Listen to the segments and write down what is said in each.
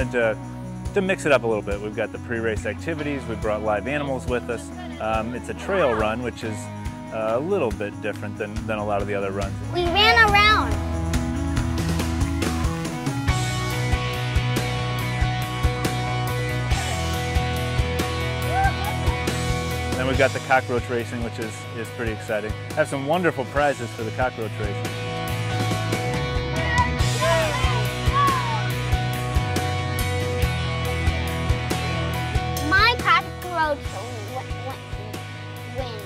wanted to mix it up a little bit. We've got the pre-race activities, we brought live animals with us. It's a trail run, which is a little bit different than a lot of the other runs. We ran around. Then we've got the cockroach racing, which is pretty exciting. I have some wonderful prizes for the cockroach racing. My cockroach wins.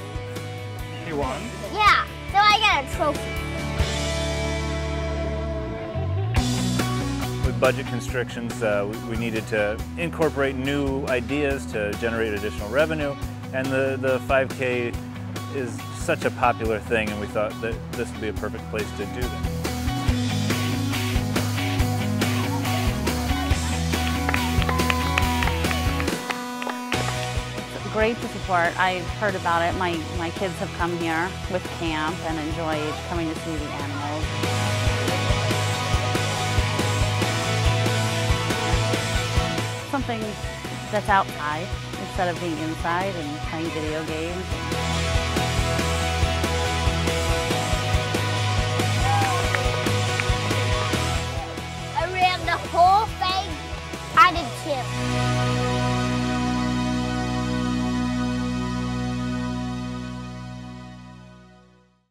He won? Yeah, so I get a trophy. With budget constrictions, we needed to incorporate new ideas to generate additional revenue. And the 5K is such a popular thing, and we thought that this would be a perfect place to do that. It's great to support. I've heard about it. My kids have come here with camp and enjoyed coming to see the animals. Something that's outside instead of being inside and playing video games.